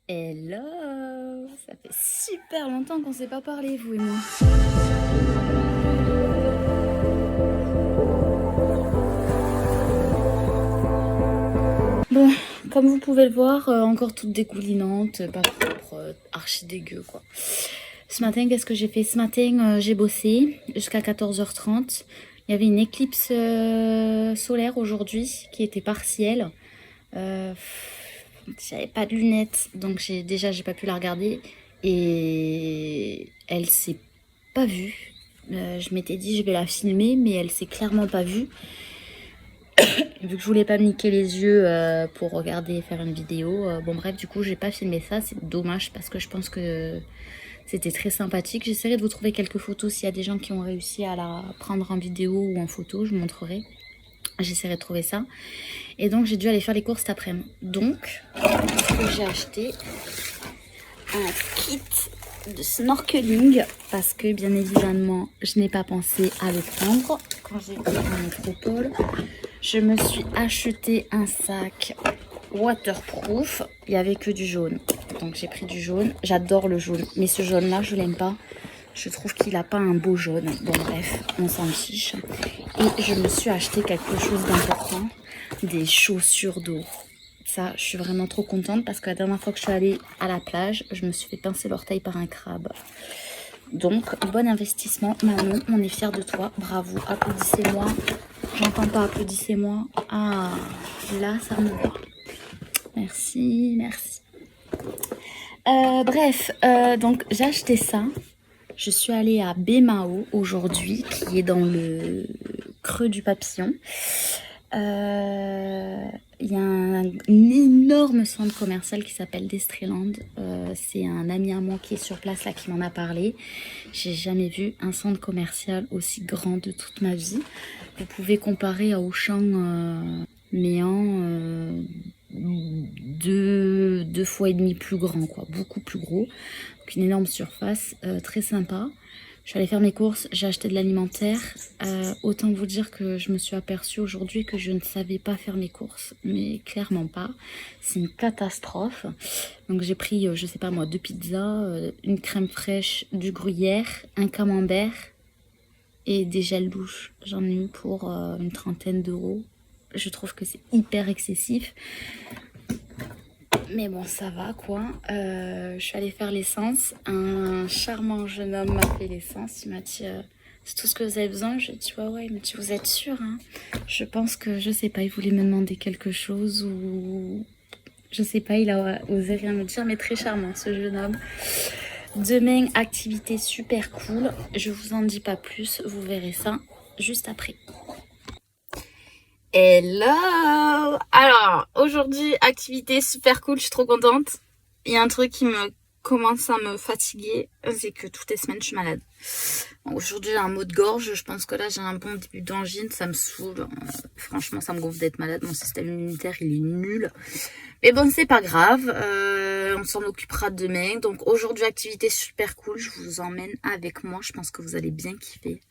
Hello! Ça fait super longtemps qu'on s'est pas parlé, vous et moi. Bon, comme vous pouvez le voir, encore toute dégoulinante, pas propre, archi dégueu quoi. Ce matin, qu'est-ce que j'ai fait? Ce matin, j'ai bossé jusqu'à 14h30. Il y avait une éclipse solaire aujourd'hui qui était partielle. J'avais pas de lunettes, donc j'ai pas pu la regarder et elle s'est pas vue. Je m'étais dit je vais la filmer, mais elle s'est clairement pas vue. Vu que je voulais pas me niquer les yeux pour regarder et faire une vidéo, bon bref, du coup j'ai pas filmé ça, c'est dommage parce que je pense que c'était très sympathique. J'essaierai de vous trouver quelques photos s'il y a des gens qui ont réussi à la prendre en vidéo ou en photo, je vous montrerai. J'essaierai de trouver ça. Et donc j'ai dû aller faire les courses cet après-midi. Donc j'ai acheté un kit de snorkeling parce que bien évidemment je n'ai pas pensé à le prendre quand j'ai été en métropole. Je me suis acheté un sac waterproof. Il n'y avait que du jaune, donc j'ai pris du jaune. J'adore le jaune, mais ce jaune là je l'aime pas. Je trouve qu'il n'a pas un beau jaune. Bon bref, on s'en fiche. Et je me suis acheté quelque chose d'important, des chaussures d'eau. Ça, je suis vraiment trop contente parce que la dernière fois que je suis allée à la plage, je me suis fait pincer l'orteil par un crabe. Donc, bon investissement. Manon, on est fiers de toi. Bravo, applaudissez-moi. J'entends pas, applaudissez-moi. Ah, là, ça me va. Merci, merci. Bref, donc j'ai acheté ça. Je suis allée à Bemao aujourd'hui, qui est dans le creux du Papillon. Il y a un énorme centre commercial qui s'appelle Destreland. C'est un ami à moi qui est sur place là qui m'en a parlé. J'ai jamais vu un centre commercial aussi grand de toute ma vie. Vous pouvez comparer à Auchan, mais en deux fois et demi plus grand, quoi, beaucoup plus gros. Donc une énorme surface, très sympa. Je suis allée faire mes courses, j'ai acheté de l'alimentaire. Autant vous dire que je me suis aperçue aujourd'hui que je ne savais pas faire mes courses, mais clairement pas. C'est une catastrophe. Donc j'ai pris, je sais pas moi, 2 pizzas, une crème fraîche, du gruyère, un camembert et des gels douche. J'en ai eu pour une 30aine d'euros. Je trouve que c'est hyper excessif. Mais bon, ça va quoi. Je suis allée faire l'essence. Un charmant jeune homme m'a fait l'essence. Il m'a dit c'est tout ce que vous avez besoin. J'ai dit ouais. Il m'a dit vous êtes sûr hein? Je pense que je sais pas. Il voulait me demander quelque chose ou je sais pas. Il a osé rien me dire, mais très charmant ce jeune homme. Demain, activité super cool. Je vous en dis pas plus. Vous verrez ça juste après. Hello! Alors, aujourd'hui, activité super cool, je suis trop contente. Il y a un truc qui me commence à me fatiguer, c'est que toutes les semaines, je suis malade. Bon, aujourd'hui, j'ai un mot de gorge, je pense que là, j'ai un bon début d'angine, ça me saoule. Franchement, ça me gonfle d'être malade, mon système immunitaire, il est nul. Mais bon, c'est pas grave, on s'en occupera demain. Donc aujourd'hui, activité super cool, je vous emmène avec moi, je pense que vous allez bien kiffer.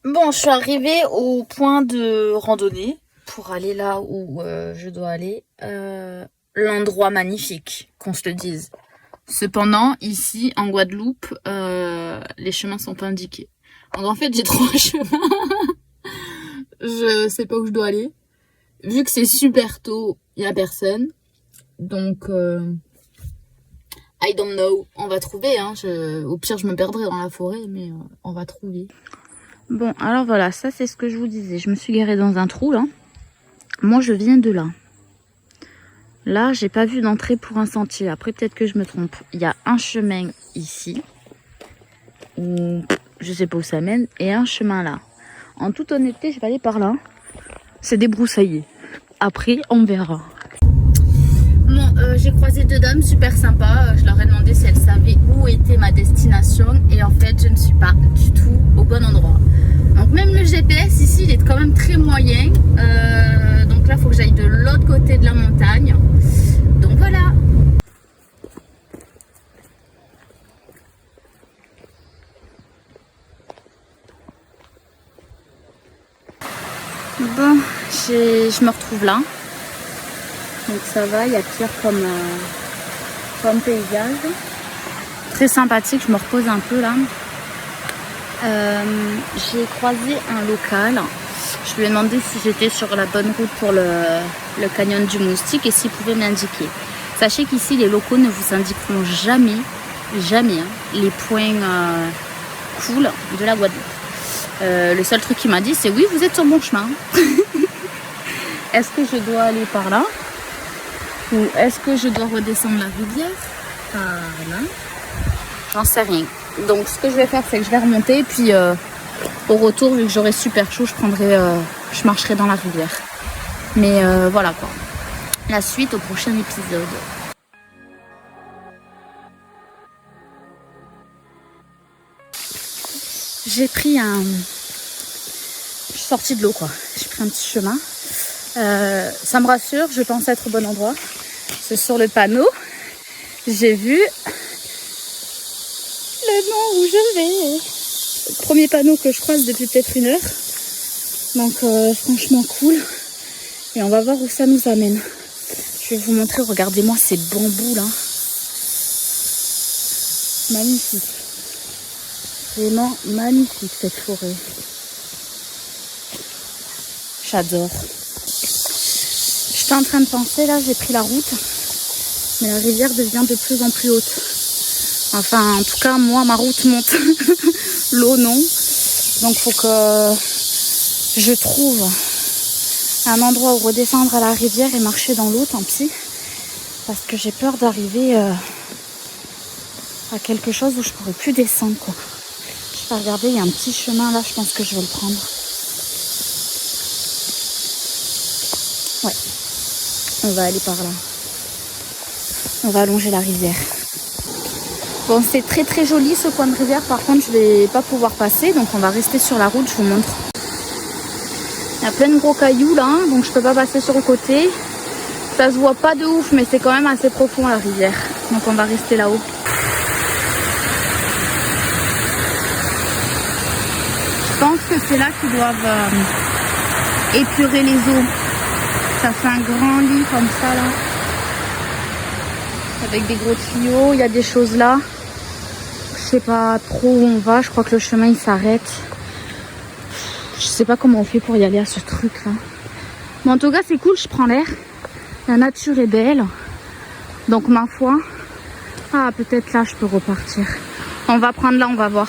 Bon, je suis arrivée au point de randonnée pour aller là où je dois aller. L'endroit magnifique, qu'on se le dise. Cependant, ici, en Guadeloupe, les chemins sont pas indiqués. Donc en fait, j'ai 3 chemins. Je sais pas où je dois aller. Vu que c'est super tôt, il y a personne. Donc, I don't know. On va trouver. Hein. Au pire, je me perdrai dans la forêt, mais on va trouver. Bon, alors voilà, ça c'est ce que je vous disais. Je me suis garée dans un trou, là. Moi, je viens de là. Là, j'ai pas vu d'entrée pour un sentier. Après, peut-être que je me trompe. Il y a un chemin ici. Où je sais pas où ça mène. Et un chemin là. En toute honnêteté, je vais aller par là. C'est débroussaillé. Après, on verra. Bon, j'ai croisé 2 dames super sympas. Je leur ai demandé si elles savaient où était ma destination. Et en fait, je ne suis pas du tout au bon endroit. Donc même le GPS ici, il est quand même très moyen. Donc là, il faut que j'aille de l'autre côté de la montagne. Donc voilà. Bon, je me retrouve là. Donc ça va, il y a pire comme paysage. Très sympathique, je me repose un peu là. J'ai croisé un local. Je lui ai demandé si j'étais sur la bonne route pour le canyon du Moustique et s'il pouvait m'indiquer. Sachez qu'ici, les locaux ne vous indiqueront jamais, hein, les points cool de la Guadeloupe. Le seul truc qu'il m'a dit, c'est oui, vous êtes sur bon chemin. Est-ce que je dois aller par là? Ou est-ce que je dois redescendre la rivière par là? J'en sais rien. Donc ce que je vais faire, c'est que je vais remonter. Puis au retour, vu que j'aurai super chaud, je marcherai dans la rivière. Mais voilà quoi. La suite au prochain épisode. J'ai pris Je suis sortie de l'eau quoi. J'ai pris un petit chemin. Ça me rassure, je pense être au bon endroit. C'est sur le panneau. J'ai vu le nom où je vais. Le premier panneau que je croise depuis peut-être 1 heure. Donc franchement cool. Et on va voir où ça nous amène. Je vais vous montrer, regardez-moi ces bambous là. Magnifique. Vraiment magnifique cette forêt. J'adore. J'étais en train de penser là, j'ai pris la route. Mais la rivière devient de plus en plus haute. Enfin, en tout cas, moi, ma route monte. L'eau, non. Donc, il faut que je trouve un endroit où redescendre à la rivière et marcher dans l'eau, tant pis. Parce que j'ai peur d'arriver à quelque chose où je pourrais plus descendre, quoi. Je vais regarder, il y a un petit chemin là, je pense que je vais le prendre. Ouais. On va aller par là. On va allonger la rivière. Bon, c'est très très joli ce coin de rivière. Par contre, je vais pas pouvoir passer. Donc, on va rester sur la route. Je vous montre. Il y a plein de gros cailloux là. Donc, je peux pas passer sur le côté. Ça se voit pas de ouf. Mais c'est quand même assez profond la rivière. Donc, on va rester là-haut. Je pense que c'est là qu'ils doivent épurer les eaux. Ça fait un grand lit comme ça là. Avec des gros tuyaux, il y a des choses là. Je sais pas trop où on va, je crois que le chemin il s'arrête. Je sais pas comment on fait pour y aller à ce truc là. Mais en tout cas c'est cool, je prends l'air. La nature est belle. Donc ma foi, peut-être là je peux repartir. On va prendre là, on va voir.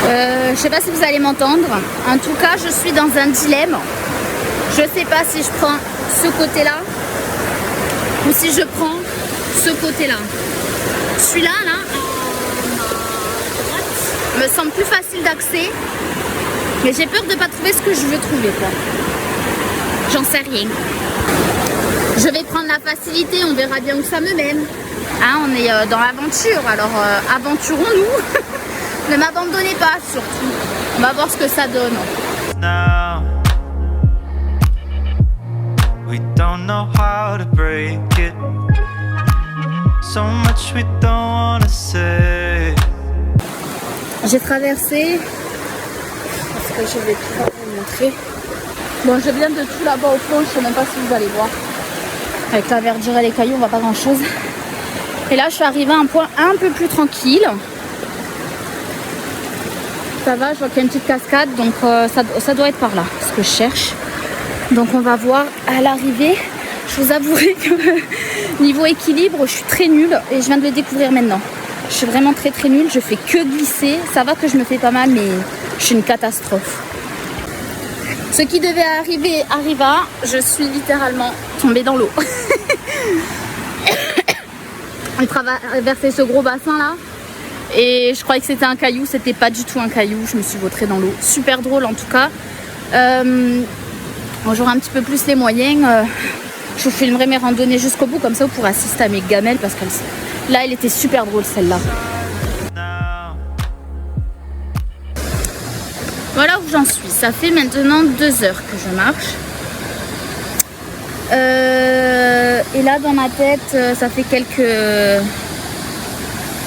Je sais pas si vous allez m'entendre. En tout cas je suis dans un dilemme. Je sais pas si je prends ce côté là ou si je prends ce côté-là. Celui-là, là, me semble plus facile d'accès, mais j'ai peur de ne pas trouver ce que je veux trouver, quoi. J'en sais rien. Je vais prendre la facilité, on verra bien où ça me mène. Hein, on est dans l'aventure, alors aventurons-nous. Ne m'abandonnez pas, surtout. On va voir ce que ça donne. Now, we don't know how to break it. So much we don't wanna say. J'ai traversé, parce que je vais pouvoir vous montrer. Bon, je viens de tout là-bas au fond, je sais même pas si vous allez voir. Avec la verdure et les cailloux, on voit pas grand chose. Et là, je suis arrivée à un point un peu plus tranquille. Ça va, je vois qu'il y a une petite cascade, donc ça doit être par là, ce que je cherche. Donc on va voir à l'arrivée. Je vous avouerai que niveau équilibre, je suis très nulle et je viens de le découvrir maintenant. Je suis vraiment très très nulle, je fais que glisser. Ça va que je me fais pas mal, mais je suis une catastrophe. Ce qui devait arriver arriva, je suis littéralement tombée dans l'eau. On traversait ce gros bassin là et je croyais que c'était un caillou, c'était pas du tout un caillou, je me suis vautrée dans l'eau. Super drôle en tout cas. Bon, j'aurai un petit peu plus les moyens. Je vous filmerai mes randonnées jusqu'au bout, comme ça vous pourrez assister à mes gamelles parce que là elle était super drôle celle-là. Voilà où j'en suis. Ça fait maintenant 2 heures que je marche. Et là dans ma tête, ça fait quelques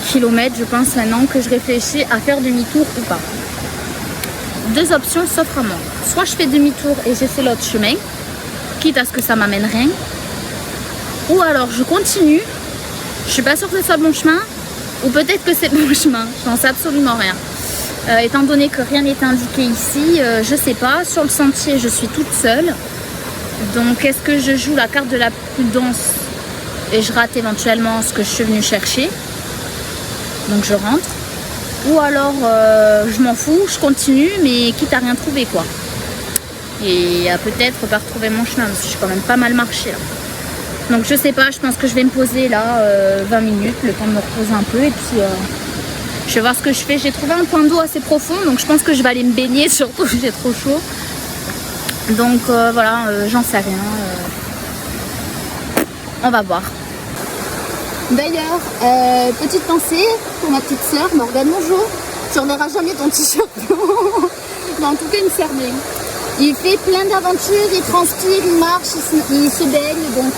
kilomètres je pense maintenant que je réfléchis à faire demi-tour ou pas. deux options s'offrent à moi. Soit je fais demi-tour et j'essaie l'autre chemin, quitte à ce que ça m'amène rien. Ou alors je continue, je suis pas sûre que ce soit le bon chemin, ou peut-être que c'est le bon chemin, je n'en sais absolument rien. Étant donné que rien n'est indiqué ici, je sais pas. Sur le sentier, je suis toute seule. Donc est-ce que je joue la carte de la prudence et je rate éventuellement ce que je suis venue chercher? Donc je rentre. Ou alors je m'en fous, je continue, mais quitte à rien trouver quoi. Et à peut-être pas retrouver mon chemin, parce que j'ai quand même pas mal marché là. Donc je sais pas, je pense que je vais me poser là 20 minutes, le temps de me reposer un peu et puis je vais voir ce que je fais. J'ai trouvé un point d'eau assez profond, donc je pense que je vais aller me baigner, surtout que j'ai trop chaud. Donc voilà, j'en sais rien. On va voir. D'ailleurs, petite pensée pour ma petite soeur, Morgane, bonjour. Tu reverras jamais ton t-shirt blanc. Mais en tout cas, il me sert bien. Il fait plein d'aventures, il transpire, il marche, il se baigne, donc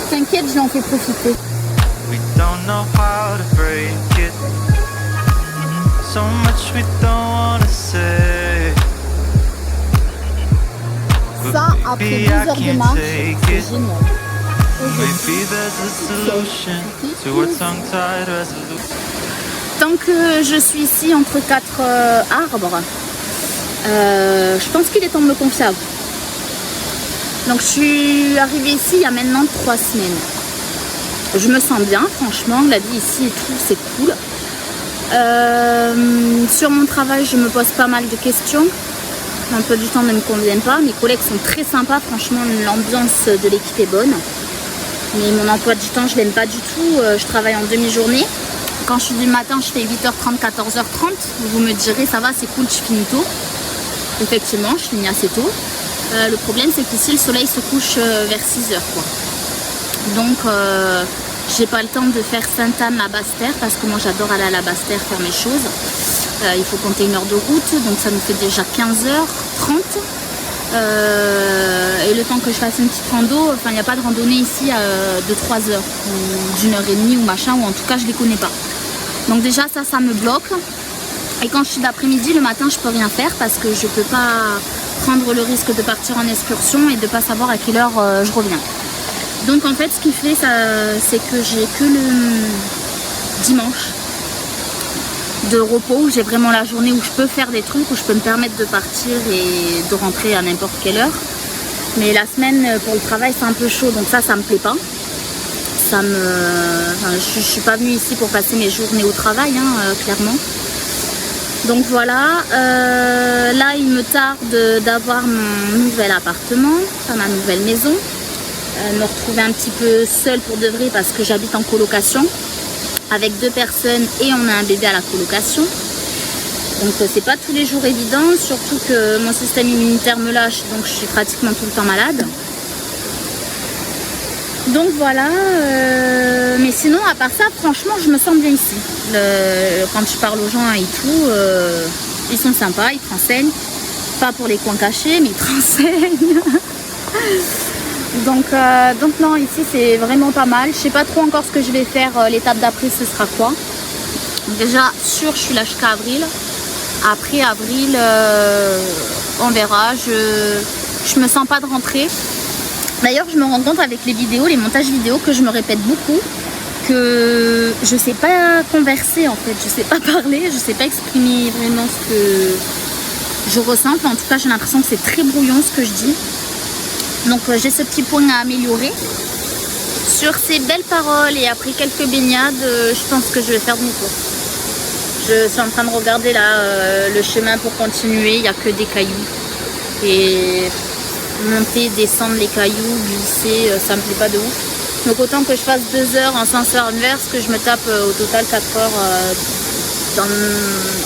t'inquiète, je l'en fais profiter. We don't know how to break it. So much we don't wanna say. Ça, après 2 heures de marche, c'est génial. Tant que je suis ici entre 4 arbres, je pense qu'il est temps de me confier à vous. Donc je suis arrivée ici il y a maintenant 3 semaines. Je me sens bien, franchement, la vie ici et tout, c'est cool. Sur mon travail, je me pose pas mal de questions. L'emploi du temps ne me convient pas. Mes collègues sont très sympas, franchement, l'ambiance de l'équipe est bonne. Mais mon emploi du temps, je l'aime pas du tout. Je travaille en demi-journée. Quand je suis du matin, je fais 8h30, 14h30. Vous me direz, ça va, c'est cool, je finis tôt. Effectivement, je finis assez tôt. Le problème, c'est qu'ici, le soleil se couche vers 6h, quoi. Donc, j'ai pas le temps de faire Sainte-Anne à Basse-Terre, parce que moi, j'adore aller à la Basse-Terre faire mes choses. Il faut compter 1 heure de route, donc ça nous fait déjà 15h30. Et le temps que je fasse une petite rando, enfin il n'y a pas de randonnée ici de 3 heures ou d'1h30 ou machin, ou en tout cas je les connais pas. Donc déjà ça me bloque. Et quand je suis d'après-midi, le matin je peux rien faire parce que je peux pas prendre le risque de partir en excursion et de pas savoir à quelle heure je reviens. Donc en fait ce qui fait c'est que j'ai que le dimanche de repos où j'ai vraiment la journée où je peux faire des trucs, où je peux me permettre de partir et de rentrer à n'importe quelle heure. Mais la semaine pour le travail c'est un peu chaud, donc ça me plaît pas. Enfin, je suis pas venue ici pour passer mes journées au travail, clairement. Donc voilà, là il me tarde d'avoir mon nouvel appartement, enfin ma nouvelle maison. Me retrouver un petit peu seule pour de vrai parce que j'habite en colocation avec 2 personnes et on a un bébé à la colocation. Donc c'est pas tous les jours évident, surtout que mon système immunitaire me lâche, donc je suis pratiquement tout le temps malade. Donc voilà, mais sinon à part ça, franchement je me sens bien ici. Quand je parle aux gens et tout, ils sont sympas, ils te renseignent. Pas pour les coins cachés, mais ils te renseignent. Donc non, ici c'est vraiment pas mal. Je sais pas trop encore ce que je vais faire. L'étape d'après ce sera quoi. Déjà sûr je suis là jusqu'à avril. Après avril on verra. Je me sens pas de rentrer. D'ailleurs je me rends compte avec les vidéos, les montages vidéo, que je me répète beaucoup, que je sais pas converser en fait, je sais pas parler, je sais pas exprimer vraiment ce que je ressens. Enfin, en tout cas j'ai l'impression que c'est très brouillon ce que je dis. Donc j'ai ce petit point à améliorer. Sur ces belles paroles et après quelques baignades, je pense que je vais faire demi-tour. Je suis en train de regarder là le chemin pour continuer, il n'y a que des cailloux. Et monter, descendre les cailloux, glisser, ça me plaît pas de ouf. Donc autant que je fasse 2 heures en sens inverse, que je me tape au total 4 heures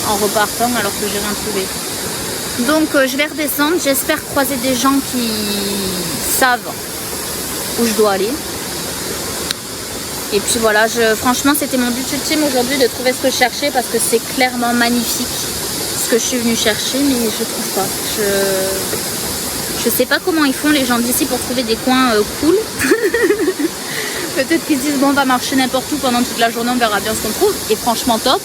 en repartant alors que j'ai rien trouvé. Donc je vais redescendre, j'espère croiser des gens qui savent où je dois aller. Et puis voilà, franchement c'était mon but ultime aujourd'hui de trouver ce que je cherchais, parce que c'est clairement magnifique ce que je suis venue chercher, mais je trouve pas. Je sais pas comment ils font les gens d'ici pour trouver des coins cool. Peut-être qu'ils se disent bon on va marcher n'importe où pendant toute la journée, on verra bien ce qu'on trouve. Et franchement top.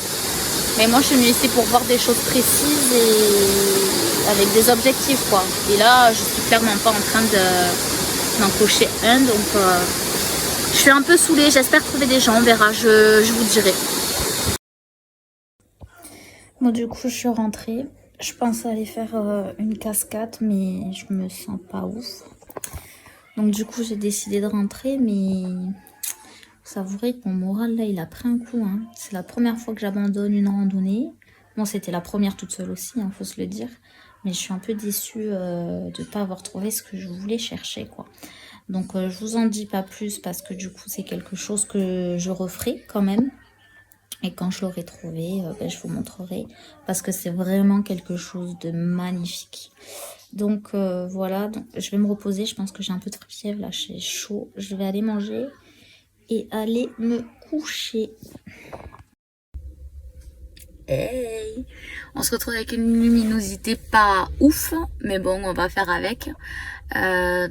Mais moi, je suis venue ici pour voir des choses précises et avec des objectifs, quoi. Et là, je suis clairement pas en train d'en cocher un, donc je suis un peu saoulée. J'espère trouver des gens, on verra, je vous dirai. Bon, du coup, je suis rentrée. Je pense aller faire une cascade, mais je me sens pas ouf. Donc du coup, j'ai décidé de rentrer, mais vous savourez que mon moral, là, il a pris un coup. Hein. C'est la première fois que j'abandonne une randonnée. Bon, c'était la première toute seule aussi, hein, faut se le dire. Mais je suis un peu déçue de ne pas avoir trouvé ce que je voulais chercher, quoi. Donc, je vous en dis pas plus parce que du coup, c'est quelque chose que je referai quand même. Et quand je l'aurai trouvé, je vous montrerai parce que c'est vraiment quelque chose de magnifique. Donc voilà, donc, je vais me reposer. Je pense que j'ai un peu de fièvre là, j'ai chaud. Je vais aller manger et aller me coucher. Hey, on se retrouve avec une luminosité pas ouf, mais bon, on va faire avec.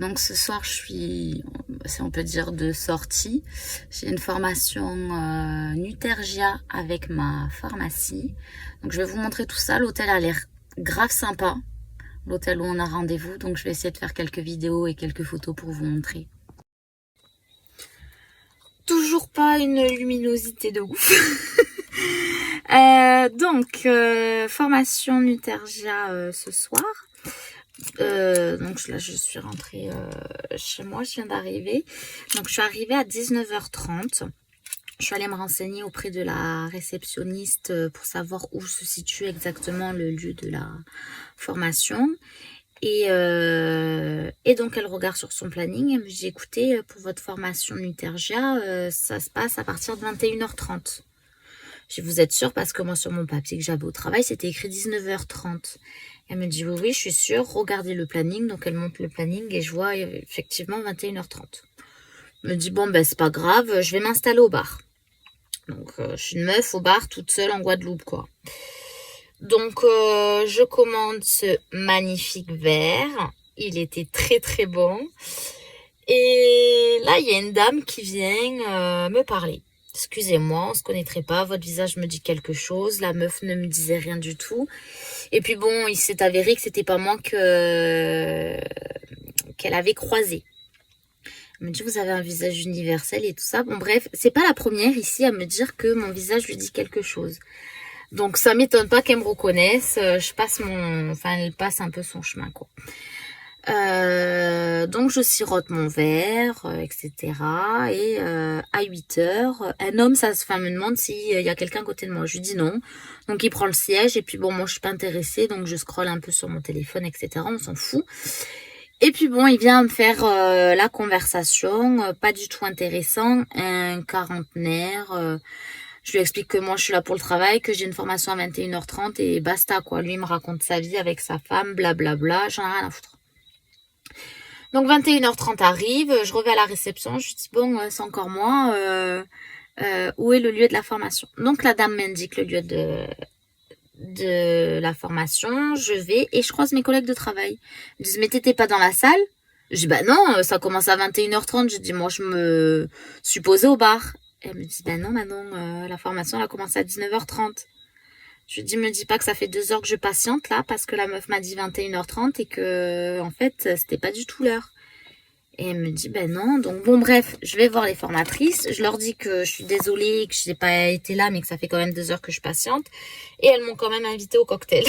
Donc ce soir, je suis, si on peut dire, de sortie. J'ai une formation Nutergia avec ma pharmacie. Donc je vais vous montrer tout ça. L'hôtel a l'air grave sympa, l'hôtel où on a rendez-vous. Donc je vais essayer de faire quelques vidéos et quelques photos pour vous montrer. Toujours pas une luminosité de ouf. Formation Nutergia ce soir. Donc là, je suis rentrée chez moi, je viens d'arriver. Donc, je suis arrivée à 19h30. Je suis allée me renseigner auprès de la réceptionniste pour savoir où se situe exactement le lieu de la formation. Et donc, elle regarde sur son planning. Elle me dit, écoutez, pour votre formation Nutergia, ça se passe à partir de 21h30. Je dis, vous êtes sûre? Parce que moi, sur mon papier que j'avais au travail, c'était écrit 19h30. Elle me dit, oui, je suis sûre, regardez le planning. Donc, elle monte le planning et je vois effectivement 21h30. Elle me dit, bon, ben, c'est pas grave, je vais m'installer au bar. Donc, je suis une meuf au bar, toute seule en Guadeloupe, quoi. Donc, je commande ce magnifique verre. Il était très, très bon. Et là, il y a une dame qui vient me parler. Excusez-moi, on se connaîtrait pas, votre visage me dit quelque chose. La meuf ne me disait rien du tout. Et puis bon, il s'est avéré que c'était pas moi qu'elle avait croisé. Elle me dit, vous avez un visage universel et tout ça. Bon bref, c'est pas la première ici à me dire que mon visage lui dit quelque chose. Donc ça m'étonne pas qu'elle me reconnaisse. Elle passe un peu son chemin, quoi. Donc je sirote mon verre, etc. Et à 8h, un homme me demande s'il y a quelqu'un à côté de moi. Je lui dis non. Donc il prend le siège et puis bon, moi je suis pas intéressée, donc je scrolle un peu sur mon téléphone, etc. On s'en fout. Et puis bon, il vient me faire la conversation, pas du tout intéressant, un quarantenaire. Je lui explique que moi je suis là pour le travail, que j'ai une formation à 21h30 et basta, quoi. Lui il me raconte sa vie avec sa femme, blablabla, j'en ai rien à foutre. Donc 21h30 arrive, je reviens à la réception, je dis bon, c'est encore moi, où est le lieu de la formation? Donc la dame m'indique le lieu de la formation, je vais et je croise mes collègues de travail. Ils me disent, mais t'étais pas dans la salle? Je dis, bah non, ça commence à 21h30, je dis, moi je me suis posée au bar. Et elle me dit, bah non, la formation elle a commencé à 19h30. Je lui dis, me dis pas que ça fait 2 heures que je patiente là, parce que la meuf m'a dit 21h30 et que, en fait, c'était pas du tout l'heure. Et elle me dit, ben non. Donc bon, bref, je vais voir les formatrices. Je leur dis que je suis désolée, que je n'ai pas été là, mais que ça fait quand même 2 heures que je patiente. Et elles m'ont quand même invitée au cocktail.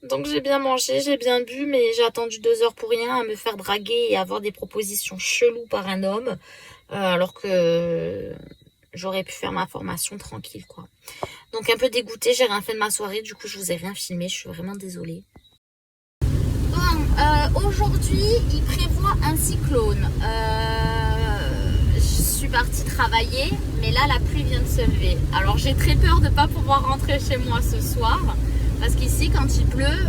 Donc j'ai bien mangé, j'ai bien bu, mais j'ai attendu 2 heures pour rien, à me faire draguer et avoir des propositions cheloues par un homme. Alors que j'aurais pu faire ma formation tranquille, quoi. Donc un peu dégoûtée, j'ai rien fait de ma soirée, du coup je vous ai rien filmé, je suis vraiment désolée. Bon, aujourd'hui il prévoit un cyclone. Je suis partie travailler, mais là la pluie vient de se lever. Alors j'ai très peur de ne pas pouvoir rentrer chez moi ce soir, parce qu'ici quand il pleut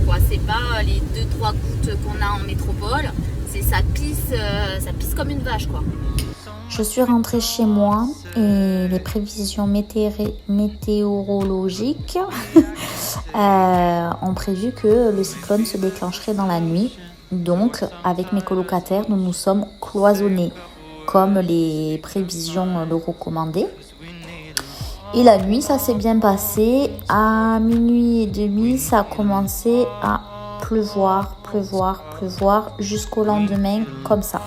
quoi. C'est pas les 2-3 gouttes qu'on a en métropole, c'est ça pisse comme une vache, quoi. Je suis rentrée chez moi et les prévisions météorologiques ont prévu que le cyclone se déclencherait dans la nuit. Donc, avec mes colocataires, nous nous sommes cloisonnés, comme les prévisions le recommandaient. Et la nuit, ça s'est bien passé. À minuit et demi, ça a commencé à pleuvoir, pleuvoir, pleuvoir jusqu'au lendemain, comme ça.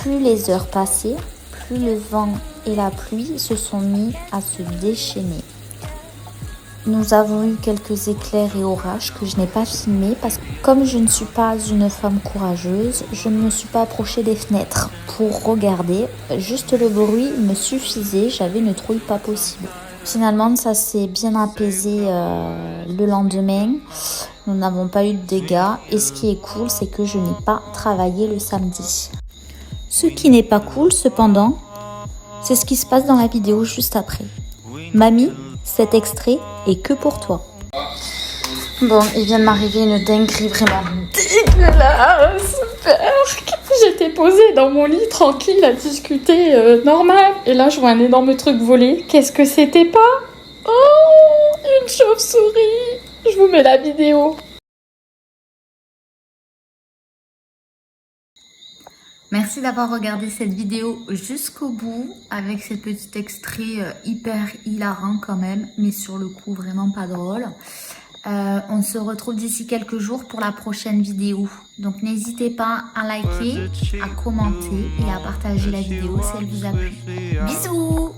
Plus les heures passaient, plus le vent et la pluie se sont mis à se déchaîner. Nous avons eu quelques éclairs et orages que je n'ai pas filmés parce que comme je ne suis pas une femme courageuse, je ne me suis pas approchée des fenêtres pour regarder. Juste le bruit me suffisait, j'avais une trouille pas possible. Finalement, ça s'est bien apaisé le lendemain. Nous n'avons pas eu de dégâts et ce qui est cool, c'est que je n'ai pas travaillé le samedi. Ce qui n'est pas cool cependant, c'est ce qui se passe dans la vidéo juste après. Mamie, cet extrait est que pour toi. Bon, il vient de m'arriver une dinguerie vraiment dégueulasse. J'étais posée dans mon lit tranquille à discuter normal. Et là, je vois un énorme truc voler. Qu'est-ce que c'était pas? Oh, une chauve-souris. Je vous mets la vidéo. Merci d'avoir regardé cette vidéo jusqu'au bout avec ce petit extrait hyper hilarant quand même, mais sur le coup vraiment pas drôle. On se retrouve d'ici quelques jours pour la prochaine vidéo. Donc n'hésitez pas à liker, à commenter et à partager la vidéo si elle vous a plu. Bisous!